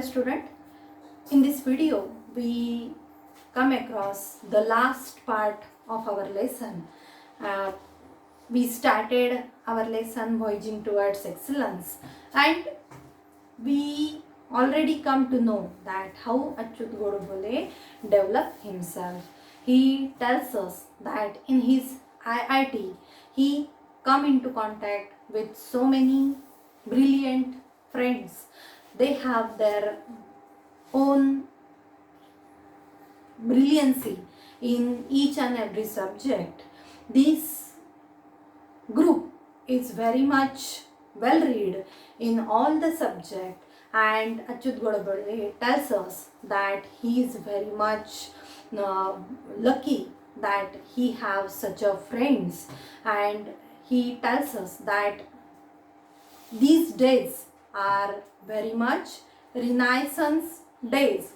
Student, in this video we come across the last part of our lesson. We started our lesson voyaging towards excellence, and we already come to know that how Achyut Godbole developed himself. He tells us that in his IIT he come into contact with so many brilliant friends. They have their own brilliancy in each and every subject. This group is very much well read in all the subject, and Achyut Godbole tells us that he is very much lucky that he have such a friends, and he tells us that these days are very much renaissance days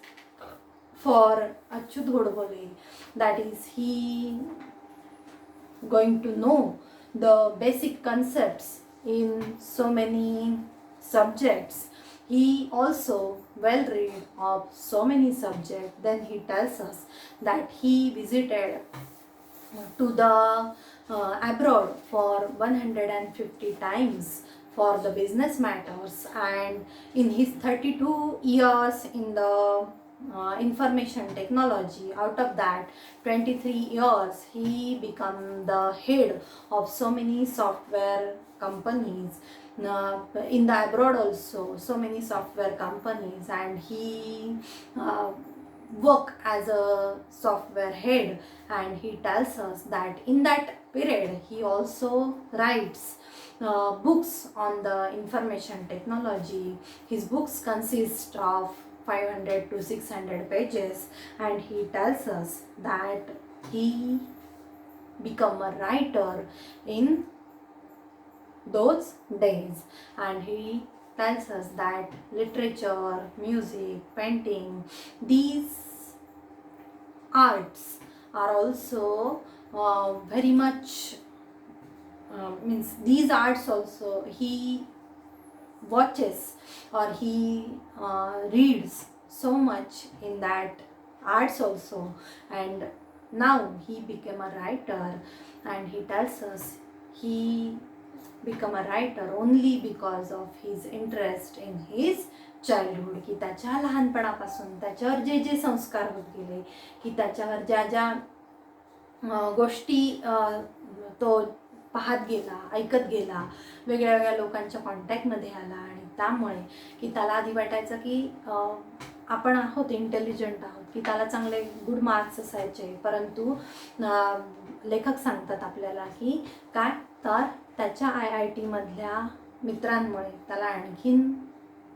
for Achyut Godbole. That is, he going to know the basic concepts in so many subjects. He also well read of so many subjects. Then he tells us that he visited to the abroad for 150 times for the business matters, and in his 32 years in the information technology, out of that 23 years he become the head of so many software companies in the abroad also, so many software companies, and he work as a software head. And he tells us that in that period he also writes books on the information technology. His books consist of 500 to 600 pages, and he tells us that he become a writer in those days. And he tells us that literature, music, painting, these arts are also very much means these arts also he watches, or he reads so much in that arts also, and now he became a writer. And he tells us he become a writer only because of his interest in his childhood, की त्याच्या लहानपणापासून त्याच्यावर जे जे संस्कार होत गेले, की त्याच्यावर ज्या ज्या गोष्टी तो पाहत गेला, ऐकत गेला, वेगळ्या वेगळ्या लोकांच्या कॉन्टॅक्टमध्ये आला, आणि त्यामुळे की त्याला आधी वाटायचं की आपण आहोत इंटेलिजंट आहोत, की त्याला चांगले गुड मार्क्स असायचे, परंतु लेखक सांगतात आपल्याला की काय तर त्याच्या IIT मधल्या मित्रांमुळे त्याला आणखीन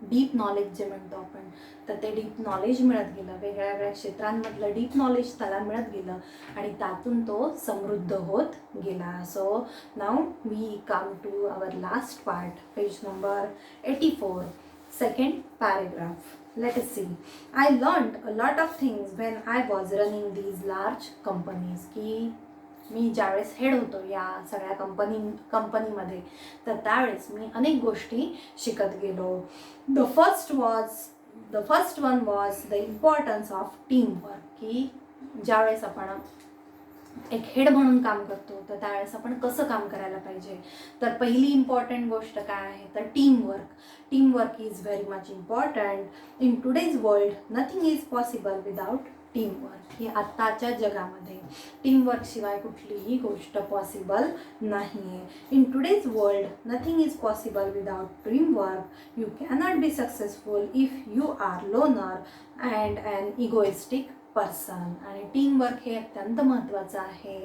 डीप नॉलेज जे म्हणतो आपण, तर ते डीप नॉलेज मिळत गेलं, वेगळ्या वेगळ्या क्षेत्रांमधलं डीप नॉलेज त्याला मिळत गेलं, आणि त्यातून तो समृद्ध होत गेला. So now we come to our last part, page number 84, second paragraph. Let us see. I learned a lot of things when I was running these large companies. की मी ज्यावेळेस हेड होतो या सगळ्या कंपनीमध्ये, तर त्यावेळेस मी अनेक गोष्टी शिकत गेलो. The first one was the importance of team work. की ज्यावेळेस आपण एक हेड म्हणून काम करतो, तर त्यावेळेस आपण कसं काम करायला पाहिजे, तर पहिली इम्पॉर्टंट गोष्ट काय आहे तर teamwork is very much important. In today's world nothing is possible without teamwork. ही आत्ताच्या जगामध्ये टीमवर्क शिवाय कुठलीही गोष्ट पॉसिबल नाही आहे. In today's world nothing is possible without teamwork. You cannot be successful if you are loner and an egoistic person. आणि teamwork हे अत्यंत महत्त्वाचं आहे,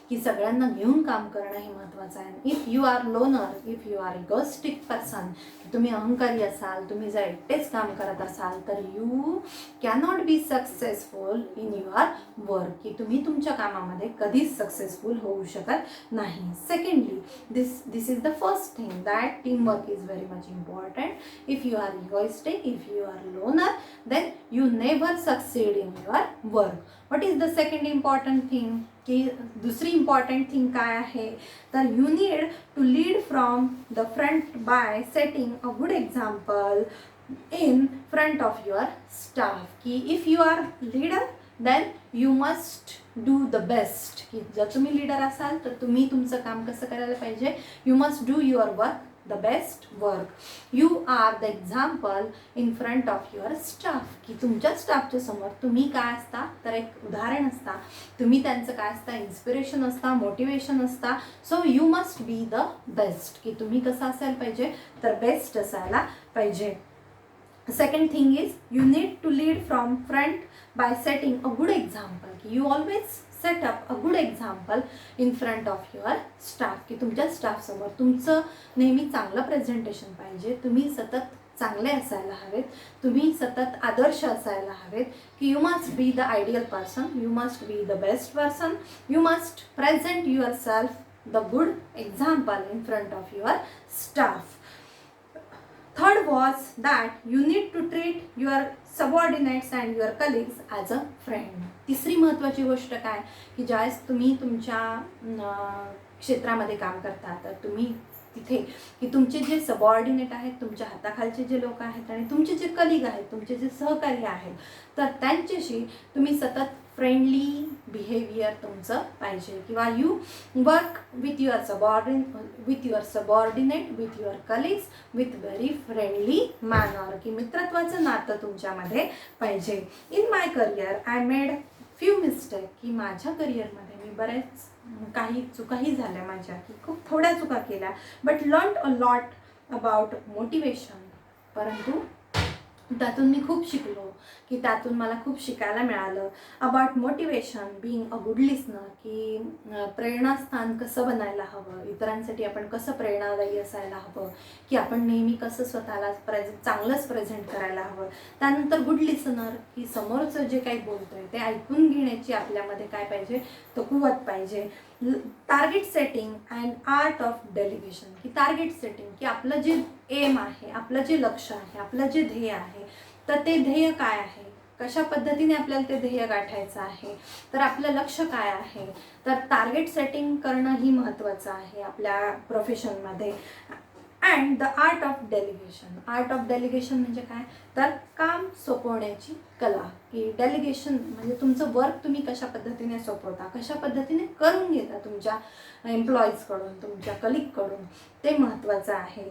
की सगळ्यांना घेऊन काम करणं हे महत्त्वाचं आहे. If you are loner, if you are egoistic person, तुम्ही अहंकारी असाल, तुम्ही जर एकटेच काम करत असाल, तर you cannot be successful in your work. की तुम्ही तुमच्या कामामध्ये कधीच सक्सेसफुल होऊ शकत नाही. Secondly, this is the first thing that teamwork is very much important. If you are egoistic, if you are loner, then you never succeed in your work. What is the second important thing, की दुसरी important thing काय आहे तर you need to lead from the front by setting a good example in front of your staff, की if you are leader then you must do the best, की जर तुम्ही leader असाल तर तुम्ही तुमचं काम कसं करायला पाहिजे, you must do your work the best work. You are the example in front of your staff, की तुमच्या स्टाफच्या समोर तुम्ही काय असता, तर एक उदाहरण असता, तुम्ही त्यांचं काय असता, इन्स्पिरेशन असता, मोटिवेशन असता. So you must be the best, की तुम्ही कसं असायला पाहिजे, तर बेस्ट असायला पाहिजे. Second thing is you need to lead from front by setting a good example. You always set up a good example in front of your staff, की तुमच्या स्टाफ समोर तुमचं नेहमी चांगलं प्रेझेंटेशन पाहिजे, तुम्ही सतत चांगले असायला हवेत, तुम्ही सतत आदर्श असायला हवेत, की you must be the ideal person, you must be the best person, you must present your self the good example in front of your staff. Third was that you need to treat your subordinates and your colleagues as a friend. तिसरी महत्त्वाची गोष्ट काय, की ज्यावेळेस तुम्ही तुमच्या क्षेत्रामध्ये काम करता तर तुम्ही तिथे की तुमचे जे सबऑर्डिनेट आहेत, तुमच्या हाताखालचे जे लोक आहेत आणि तुमचे जे कलिग आहेत, तुमचे जे सहकारी आहेत, तर त्यांच्याशी तुम्ही सतत फ्रेंडली बिहेवियर तुमचं पाहिजे, किंवा you work with your subordinate with your colleagues with very friendly manner, की मित्रत्वाचं नातं तुमच्यामध्ये पाहिजे. In my career I made few mistake, की माझ्या करिअरमध्ये मी बरेच काही चुकाही झाल्या माझ्या, की खूप थोड्या चुका केल्या, but learn a lot about motivation. परंतु त्यातून मी खूप शिकलो, की त्यातून मला खूप शिकायला मिळालं about motivation, being a good listener, की प्रेरणास्थान कसं बनायला हवं, इतरांसाठी आपण कसं प्रेरणादायी असायला हवं, की आपण नेहमी कसं स्वतःला चांगलंच प्रेझेंट करायला हवं. त्यानंतर गुड लिसनर, की समोरचं जे काही बोलतंय ते ऐकून घेण्याची आपल्यामध्ये काय पाहिजे, तर कुवत पाहिजे. Target setting and art of delegation, की टार्गेट सेटिंग, की आपलं जे एम आहे, आपलं जे लक्ष्य आहे, आपलं जे ध्येय आहे, तर ते ध्येय काय आहे, कशा पद्धतीने आपल्याला ते ध्येय गाठायचं आहे, तर आपलं लक्ष काय आहे, तर टार्गेट सेटिंग करणं ही महत्त्वाचं आहे आपल्या प्रोफेशनमध्ये. And the art of delegation, art of delegation म्हणजे काय, तर काम सोपवण्याची कला, की डेलिगेशन म्हणजे तुमचं वर्क तुम्ही कशा पद्धतीने सोपवता, कशा पद्धतीने करून घेता तुमच्या एम्प्लॉईजकडून, तुमच्या कलिगकडून, ते महत्त्वाचं आहे.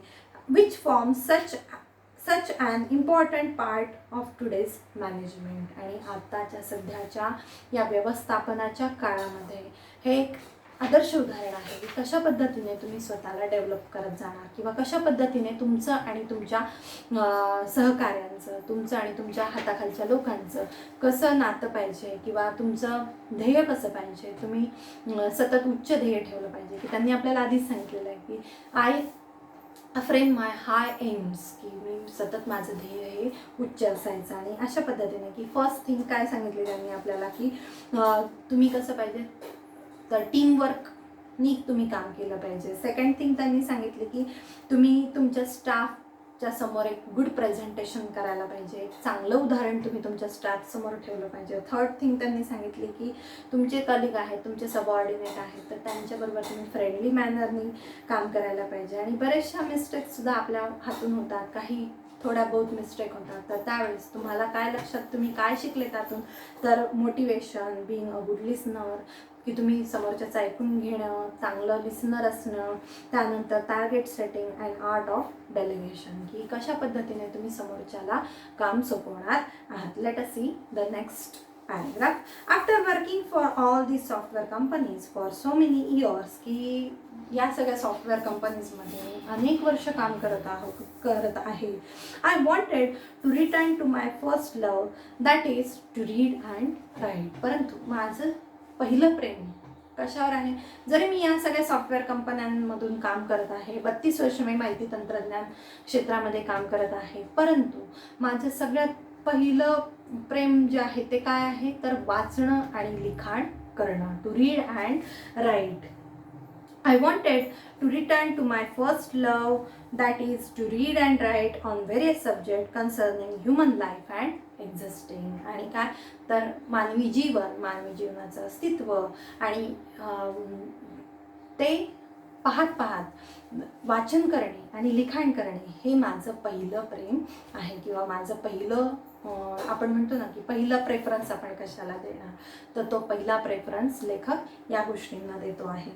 Which form such an important part of today's management. आणि आत्ताच्या सध्याच्या या व्यवस्थापनाच्या काळामध्ये हे एक आदर्श उदाहरण आहे, की कशा पद्धतीने तुम्ही स्वतःला डेव्हलप करत जाणार, किंवा कशा पद्धतीने तुमचं आणि तुमच्या सहकाऱ्यांचं, तुमचं आणि तुमच्या हाताखालच्या लोकांचं कसं नातं पाहिजे, किंवा तुमचं ध्येय कसं पाहिजे, तुम्ही सतत उच्च ध्येय ठेवलं पाहिजे, की त्यांनी आपल्याला आधीच सांगितलेलं आहे, की I frame my high AIIMS, की मी सतत माझं ध्येय हे उच्च असायचं. आणि अशा पद्धतीने की फर्स्ट थिंग काय सांगितले त्यांनी आपल्याला, की तुम्ही कसं पाहिजे, तर टीमवर्कनी तुम्ही काम केलं पाहिजे. सेकंड थिंग त्यांनी सांगितले, की तुम्ही तुमच्या स्टाफच्या समोर एक गुड प्रेझेंटेशन करायला पाहिजे, एक चांगलं उदाहरण तुम्ही तुमच्या स्टाफसमोर ठेवलं पाहिजे. थर्ड थिंग त्यांनी सांगितले, की तुमचे कलिग आहेत, तुमचे सबऑर्डिनेट आहेत, तर त्यांच्याबरोबर तुम्ही फ्रेंडली मॅनरनी काम करायला पाहिजे. आणि बऱ्याचशा मिस्टेक्ससुद्धा आपल्या हातून होतात, काही थोड्या बहुत मिस्टेक होतात, तर त्यावेळेस तुम्हाला काय लक्षात, तुम्ही काय शिकले त्यातून, तर motivation, being a good listener, की तुम्ही समोरच्याचं ऐकून घेणं, चांगलं लिसनर असणं. त्यानंतर target setting and art of delegation, की कशा पद्धतीने तुम्ही समोरच्याला काम सोपवणार आहात. Late us see the next paragraph. After working for all these software companies for so many years, की या सगळ्या सॉफ्टवेअर कंपनीजमध्ये अनेक वर्ष काम करत आहे, I wanted to return to my first love, that is to read and write. परंतु माझं पहिलं प्रेम कशावर आहे, जरी मी या सगळ्या सॉफ्टवेअर कंपन्यांमधून काम करत आहे, 32 वर्ष मी माहिती तंत्रज्ञान क्षेत्रामध्ये काम करत आहे, परंतु माझं सगळ्यात पहिलं प्रेम जे आहे ते काय आहे, तर वाचणं आणि लिखाण करणं, to read and write. I wanted to return to my first love, that is to read and write on various subject concerning human life and existing. आणि काय, तर मानवी जीवनाचं अस्तित्व आणि ते पाहत पाहत वाचन करणे आणि लिखाण करणे हे माझं पहिलं प्रेम आहे, किंवा माझं पहिलं आपण म्हणतो ना की पहिला प्रेफरन्स आपण कशाला देणार, तर तो पहिला प्रेफरन्स लेखक या गोष्टींना देतो आहे.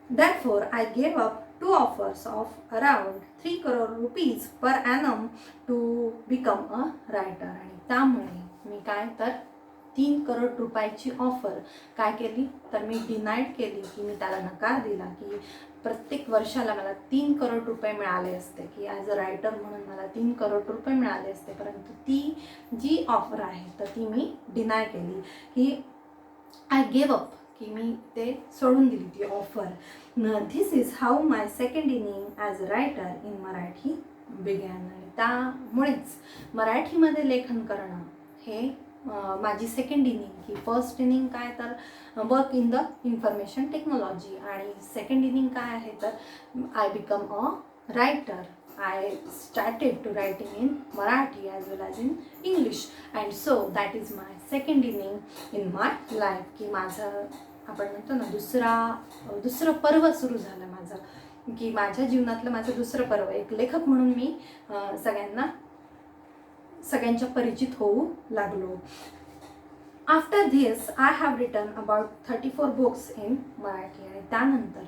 Therefore, I gave up 2 offers of around 3 crore rupees per annum to become a writer. आणि त्यामुळे मी काय तर 3 करोड रुपयाची ऑफर काय केली तर मी डिनाईड केली, की मी त्याला नकार दिला, की प्रत्येक वर्षाला मला 3 करोड रुपये मिळाले असते, की ॲज अ रायटर म्हणून मला 3 करोड रुपये मिळाले असते, परंतु ती जी ऑफर आहे तर ती मी डिनाय केली, की आय गेव अप, की मी ते सोडून दिली ती offer. This is how my second inning as a writer in Marathi begin. आणि त्यामुळेच मराठीमध्ये लेखन करणं हे माझी सेकंड इनिंग, की फर्स्ट इनिंग काय तर work in the information technology, आणि सेकंड इनिंग काय आहे तर I become a writer. I started to writing in Marathi as well as in English, and so that is my second inning in my life, की माझं आपण म्हणतो ना दुसरं पर्व सुरू झालं माझं, की माझ्या जीवनातलं माझं दुसरं पर्व. एक लेखक म्हणून मी सगळ्यांच्या परिचित होऊ लागलो. After this I have written about 34 books in Marathi. आणि त्यानंतर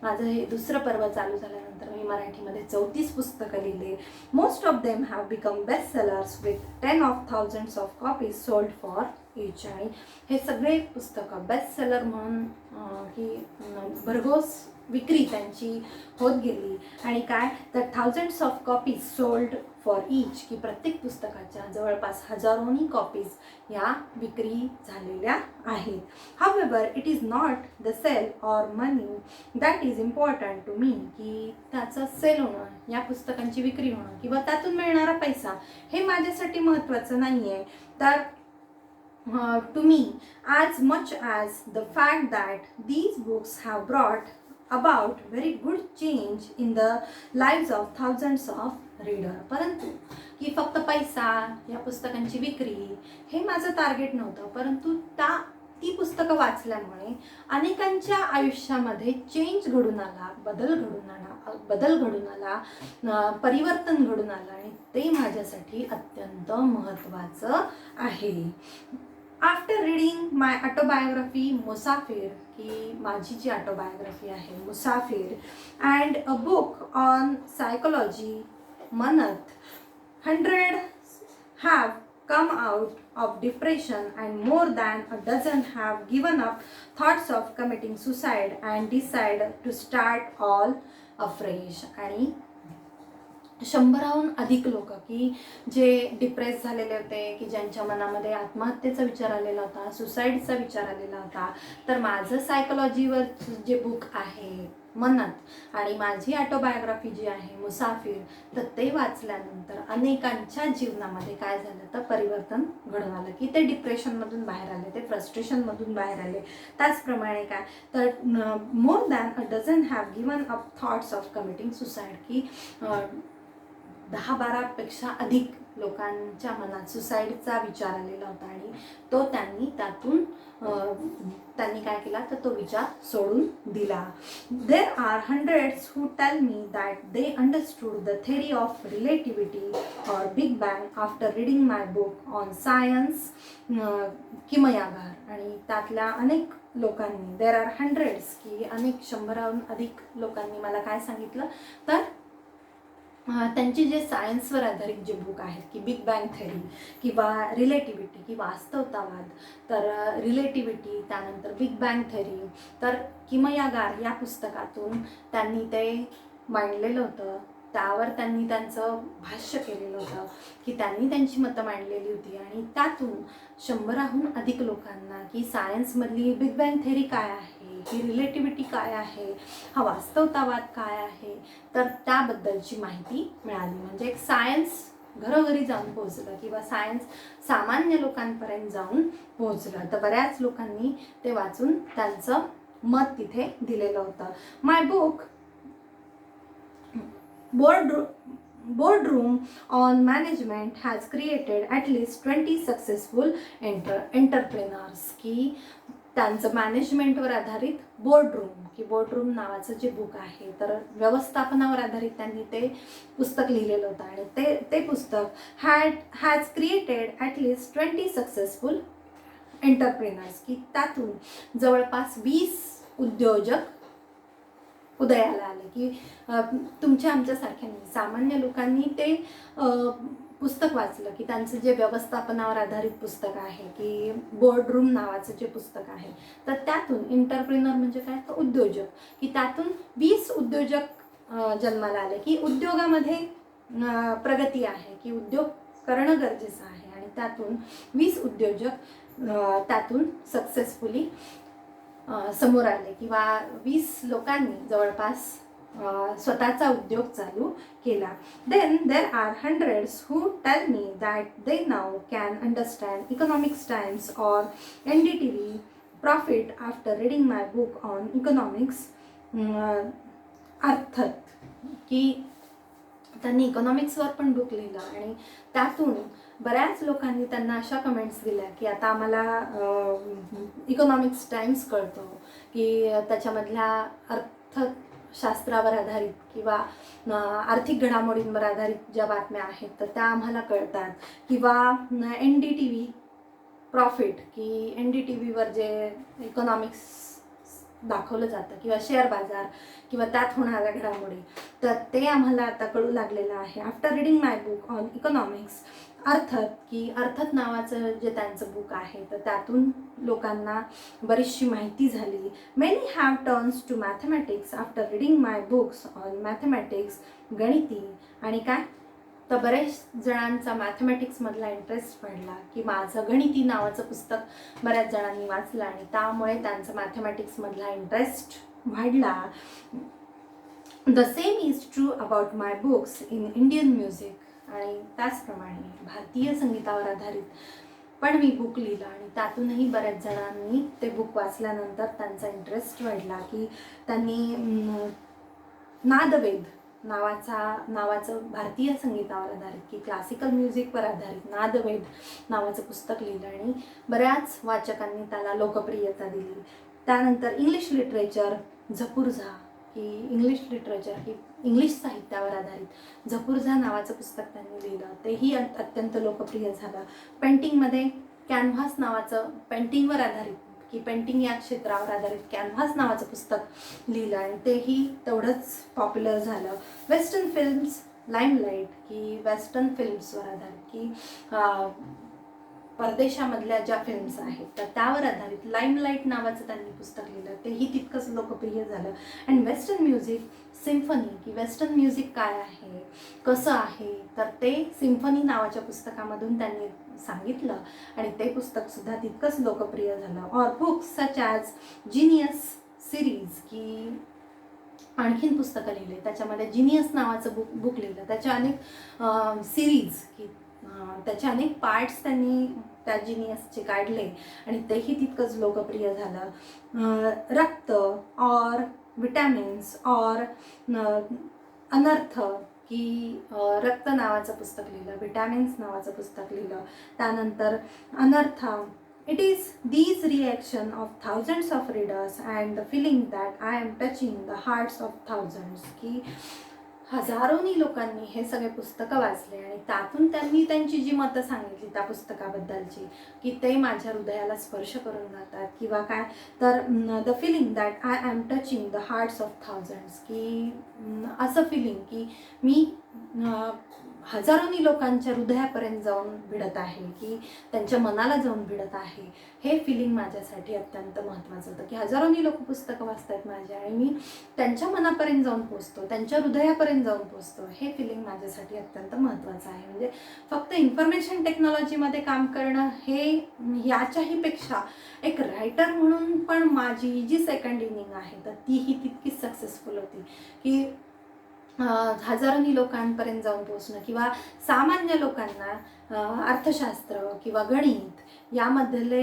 माझं हे दुसरं पर्व चालू झाल्यानंतर मी मराठीमध्ये 34 पुस्तकं लिहिले. Most of them have become best sellers with 10,000 of copies sold for each. आणि हे सगळे पुस्तकं बेस्ट सेलर म्हणून की भरघोस विक्री त्यांची होत गेली. आणि काय तर 1000 of copies sold for each, की प्रत्येक पुस्तकाच्या जवळपास हजारोनी कॉपीज या विक्री झालेल्या आहेत. However it is not the sale or money that is important to me, की त्याचं सेल होणं, या पुस्तकांची विक्री होणं किंवा त्यातून मिळणारा पैसा हे माझ्यासाठी महत्त्वाचं नाही आहे. तर to me as much as the fact that these books have brought about very good change in the lives of thousands of reader. परंतु की फक्त पैसा, या पुस्तकांची विक्री हे माझं टार्गेट नव्हतं, परंतु ती पुस्तकं वाचल्यामुळे अनेकांच्या आयुष्यामध्ये चेंज घडून आला, बदल घडून आला, परिवर्तन घडून आलं, आणि ते माझ्यासाठी अत्यंत महत्त्वाचं आहे. आफ्टर रीडिंग माय ऑटोबायोग्राफी मुसाफिर, की माझी जी ऑटोबायोग्राफी आहे Musafir, and a book on psychology Manat, 100 have come out of depression and more than a dozen have given up thoughts of committing suicide and decide to start all afresh. आणि 100हून अधिक लोक की जे depress झालेले होते, की ज्यांच्या मनामध्ये आत्महत्येचा विचार आलेला होता, सुसाईडचा विचार आलेला होता, तर माझं सायकोलॉजीवर जे बुक आहे मनत आणि माझी ऑटोबायोग्राफी जी आहे मुसाफिर, तर ते वाचल्यानंतर अनेकांच्या जीवनामध्ये काय झालं तर परिवर्तन घडून आलं, की ते डिप्रेशनमधून बाहेर आले, ते फ्रस्ट्रेशनमधून बाहेर आले. त्याचप्रमाणे काय तर more than a dozen have given up thoughts of committing suicide, की 10-12 पेक्षा अधिक लोकांच्या मनात सुसाईडचा विचार आलेला होता, आणि तो त्यांनी काय केला तर तो विचार सोडून दिला. There are hundreds who tell me that they understood the theory of relativity or big bang after reading my book on science Kimayagar. आणि त्यातल्या अनेक लोकांनी, देर आर हंड्रेड्स की अनेक 100हून अधिक लोकांनी मला काय सांगितलं तर त्यांची जे सायन्सवर आधारित जे बुक आहेत, की बिग बँग थेरी किंवा रिलेटिव्हिटी की वास्तवतावाद, तर रिलेटिव्हिटी त्यानंतर बिग बँग थेरी, तर किमयागार या पुस्तकातून त्यांनी ते मांडलेलं होतं, त्यावर त्यांनी त्यांचं भाष्य केलेलं होतं, की त्यांनी त्यांची मतं मांडलेली होती. आणि त्यातून 100हून अधिक लोकांना की सायन्समधली बिग बँग थेरी काय आहे, ही रिलेटिव्हिटी काय आहे, हा वास्तवतावाद काय आहे, तर त्याबद्दलची माहिती मिळाली. म्हणजे एक सायन्स घरोघरी जाऊन पोहोचलं, किंवा सायन्स सामान्य लोकांपर्यंत जाऊन पोहोचलं. तर बऱ्याच लोकांनी ते वाचून त्यांचं मत तिथे दिलेलं होतं. माय book boardroom on management has created at least 20 successful entrepreneurs, की त्यांचं मॅनेजमेंटवर आधारित बोर्डरूम की बोर्डरूम नावाचं जे बुक आहे, तर व्यवस्थापनावर आधारित त्यांनी ते पुस्तक लिहिलेलं होतं. आणि ते पुस्तक has created at least 20 successful entrepreneurs, की त्यातून जवळपास 20 उद्योजक उदयाला आले. की तुमच्या आमच्यासारख्यांनी सामान्य लोकांनी ते पुस्तक वाचलं, की त्यांचं जे व्यवस्थापनावर आधारित पुस्तक आहे, की बोर्डरूम नावाचं जे पुस्तक आहे, तर त्यातून एंटरप्रेनर म्हणजे काय, तर उद्योजक, की त्यातून 20 उद्योजक जन्माला आले, की उद्योगामध्ये प्रगती आहे, की उद्योग करणं गरजेचं आहे. आणि त्यातून 20 उद्योजक त्यातून सक्सेसफुली समोर आले, किंवा 20 लोकांनी जवळपास स्वतःचा उद्योग चालू केला. Then there are hundreds who tell me that they now can understand Economics Times और NDTV profit after reading my book on economics. अर्थात की त्यांनी इकॉनॉमिक्सवर पण बुक लिहिलं, आणि त्यातून बऱ्याच लोकांनी त्यांना अशा कमेंट्स दिल्या की आता आम्हाला इकॉनॉमिक्स टाइम्स कळतो, की त्याच्यामधल्या अर्थशास्त्रावर आधारित किंवा आर्थिक घडामोडींवर आधारित ज्या बातम्या आहेत तर त्या आम्हाला कळतात. किंवा NDTV प्रॉफिट, की NDTVवर जे इकॉनॉमिक्स दाखवलं जातं किंवा शेअर बाजार किंवा त्यात होणाऱ्या घडामोडी, तर ते आम्हाला आता कळू लागलेलं आहे after reading my book on economics. अर्थात की अर्थात नावाचं जे त्यांचं बुक आहे, तर त्यातून लोकांना बरीचशी माहिती झाली. Many have turns to mathematics after reading my books on mathematics. गणिती आणि काय, तर बरेच जणांचा मॅथमॅटिक्समधला इंटरेस्ट वाढला, की माझं गणिती नावाचं पुस्तक बऱ्याच जणांनी वाचलं आणि त्यामुळे त्यांचा मॅथमॅटिक्समधला इंटरेस्ट वाढला. The same is true about my books in Indian music. आणि त्याचप्रमाणे भारतीय संगीतावर आधारित पण मी बुक लिहिलं, आणि त्यातूनही बऱ्याच जणांनी ते बुक वाचल्यानंतर त्यांचा इंटरेस्ट वाढला, की त्यांनी नादवेद नावाचं भारतीय संगीतावर आधारित की क्लासिकल म्युझिकवर आधारित नादवेद नावाचं पुस्तक लिहिलं, आणि बऱ्याच वाचकांनी त्याला लोकप्रियता दिली. त्यानंतर इंग्लिश लिटरेचर झपूर्झा, की इंग्लिश लिटरेचर की इंग्लिश साहित्यावर आधारित झपूर्झा नावाचं पुस्तक त्यांनी लिहिलं, तेही अत्यंत लोकप्रिय झालं. पेंटिंगमध्ये कॅनव्हास नावाचं, पेंटिंगवर आधारित की पेंटिंग या क्षेत्रावर आधारित कॅनव्हास नावाचं पुस्तक लिहिलं, आणि तेही तेवढंच पॉप्युलर झालं. वेस्टर्न फिल्म्स लाईमलाईट, की वेस्टर्न फिल्म्सवर आधारित की परदेशामधल्या ज्या फिल्म्स आहेत तर त्यावर आधारित लाईमलाईट नावाचं त्यांनी पुस्तक लिहिलं, तेही तितकंच लोकप्रिय झालं. अँड वेस्टर्न म्युझिक सिम्फनी, की वेस्टर्न म्युझिक काय आहे, कसं आहे, तर ते सिम्फनी नावाच्या पुस्तकामधून त्यांनी सांगितलं, आणि ते पुस्तकसुद्धा तितकंच लोकप्रिय झालं. Or books such as genius series, की आणखीन पुस्तकं लिहिले, त्याच्यामध्ये जीनियस नावाचं बुक लिहिलं, त्याच्या अनेक सिरीज की त्याचे अनेक पार्ट्स त्यांनी त्या जीनियसचे काढले, आणि तेही तितकंच लोकप्रिय झालं. रक्त और विटॅमिन्स और अनर्थ, की रक्त नावाचं पुस्तक लिहिलं, विटॅमिन्स नावाचं पुस्तक लिहिलं. त्यानंतर अनर्थ, it is these reaction of thousands of readers and the feeling that I am touching the hearts of thousands, की हजारोनी लोकांनी हे सगळे पुस्तकं वाचले, आणि त्यातून त्यांनी त्यांची जी मतं सांगितली त्या पुस्तकाबद्दलची, की ते माझ्या हृदयाला स्पर्श करून जातात. किंवा काय, तर the feeling that I am touching the hearts of thousands, की असं फिलिंग की मी हजारोनी लोकांच्या हृदयापर्यंत जाऊन भिडत आहे, की त्यांच्या मनाला जाऊन भिडत आहे. हे फिलिंग माझ्यासाठी अत्यंत महत्त्वाचं होतं, की हजारोनी लोक पुस्तकं वाचतात माझ्या, आणि मी त्यांच्या मनापर्यंत जाऊन पोचतो, त्यांच्या हृदयापर्यंत जाऊन पोचतो. हे फिलिंग माझ्यासाठी अत्यंत महत्त्वाचं आहे. म्हणजे फक्त इन्फॉर्मेशन टेक्नॉलॉजीमध्ये काम करणं हे याच्याही पेक्षा एक रायटर म्हणून पण माझी जी सेकंड इनिंग आहे तर तीही तितकीच सक्सेसफुल होती, की हजारोनी लोकांपर्यंत जाऊन पोचणं, किंवा सामान्य लोकांना अर्थशास्त्र किंवा गणित यामधले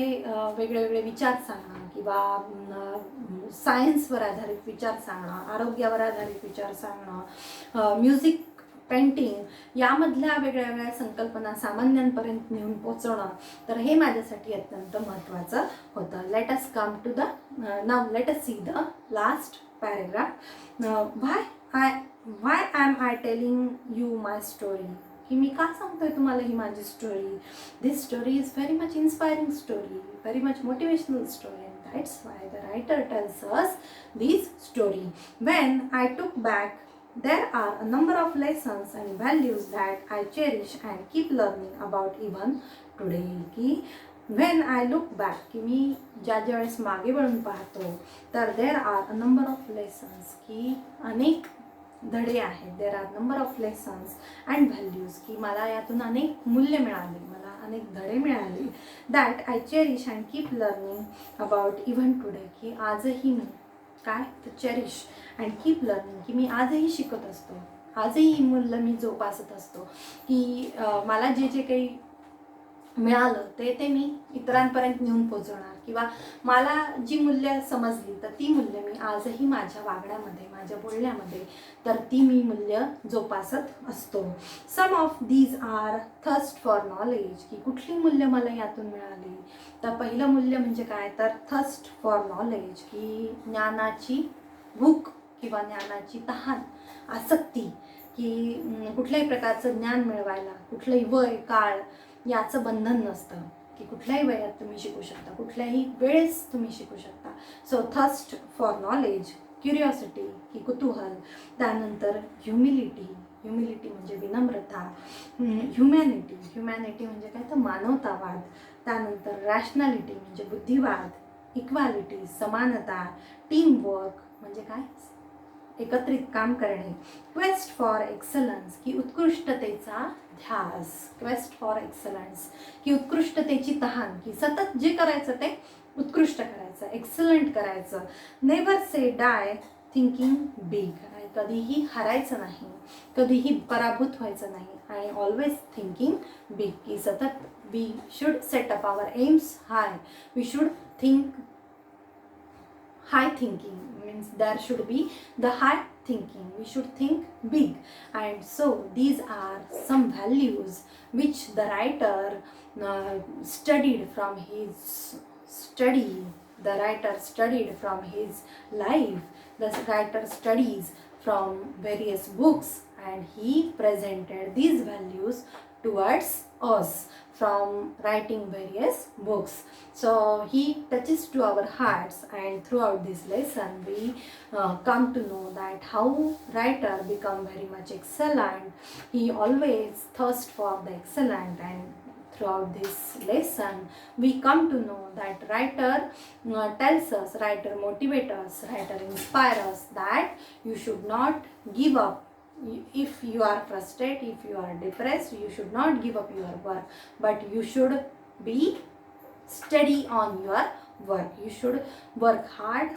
वेगळे विचार सांगणं, किंवा सायन्सवर आधारित विचार सांगणं, आरोग्यावर आधारित विचार सांगणं, म्युझिक पेंटिंग यामधल्या वेगळ्या वेगळ्या संकल्पना सामान्यांपर्यंत नेऊन पोचवणं, तर हे माझ्यासाठी अत्यंत महत्त्वाचं होतं. Let us come to the now let us see the last paragraph. Why am I telling you my story, की मी का सांगतोय तुम्हाला ही माझी story. This story is very much inspiring story, very much motivational story, and that's why the writer tells us this story. When I took back, there are a number of lessons and values that I cherish and keep learning about even today. की when I look back, की मी ज्या वेळेस मागे वळून पाहतो, तर there are a number of lessons, की अनेक धडे आहेत. There are number of lessons and values, की मला यातून अनेक मूल्य मिळाली, मला अनेक धडे मिळाले. That I cherish and keep learning about even today, की आजही मी काय तर चेरिश अँड कीप लर्निंग, की मी आजही शिकत असतो, आजही ही मूल्य मी जोपासत असतो, की मला जे जे काही मिळालं ते मी इतरांपर्यंत नेऊन पोचवणार, किंवा मला जी मूल्य समजली तर ती मूल्य मी आजही माझ्या वागण्यामध्ये, माझ्या बोलण्यामध्ये, तर ती मी मूल्य जोपासत असतो. Some of these are thirst for knowledge, की कुठली मूल्य मला यातून मिळाली. तर पहिलं मूल्य म्हणजे काय तर थर्स्ट फॉर नॉलेज, की ज्ञानाची भूक किंवा ज्ञानाची तहान, आसक्ती, की कुठल्याही प्रकारचं ज्ञान मिळवायला कुठलंही वय काळ याचं बंधन नसतं, की कुठल्याही वयात तुम्ही शिकू शकता, कुठल्याही वेळेस तुम्ही शिकू शकता. So thirst for knowledge, curiosity, की कुतूहल, त्यानंतर ह्युमिलिटी, ह्युमिलिटी म्हणजे विनम्रता, ह्युमॅनिटी म्हणजे काय तर मानवतावाद, त्यानंतर रॅशनॅलिटी म्हणजे बुद्धिवाद, इक्वालिटी समानता, टीमवर्क म्हणजे काय एकत्रित काम करणे, क्वेस्ट फॉर एक्सलन्स, की उत्कृष्टतेचा ध्यास, क्वेस्ट फॉर एक्सलन्स, की उत्कृष्टतेची तहान, की सतत जे करायचं ते उत्कृष्ट करायचं, एक्सलंट करायचं. नेव्हर से डाय थिंकिंग बिग, आणि कधीही हरायचं नाही, कधीही पराभूत व्हायचं नाही, आणि ऑलवेज थिंकिंग बिग, की सतत we should set up our aims high, we should think high thinking, means there should be the high thinking, we should think big. And so these are some values which the writer studied from his study, the writer studied from his life, the writer studies from various books, and he presented these values towards us from writing various books. So he touches to our hearts, and throughout this lesson we come to know that how writer become very much excellent. He always thirst for the excellent, and throughout this lesson we come to know that writer tells us, writer motivates us, writer inspires us that you should not give up. If you are frustrated, if you are depressed, you should not give up your work, but you should be steady on your work. You should work hard,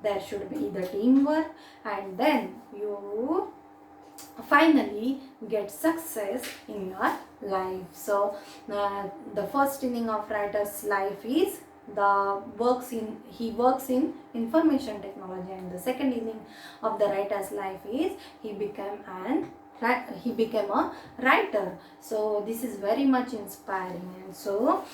there should be the teamwork, and then you finally get success in your life. So the first inning of writer's life is he works in information technology, and the second inning of the writer's life is he became a writer. So this is very much inspiring, and so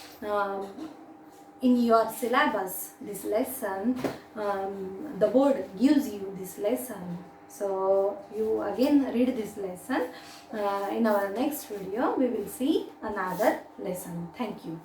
in your syllabus this lesson, the board gives you this lesson, so you again read this lesson. In our next video we will see another lesson. Thank you.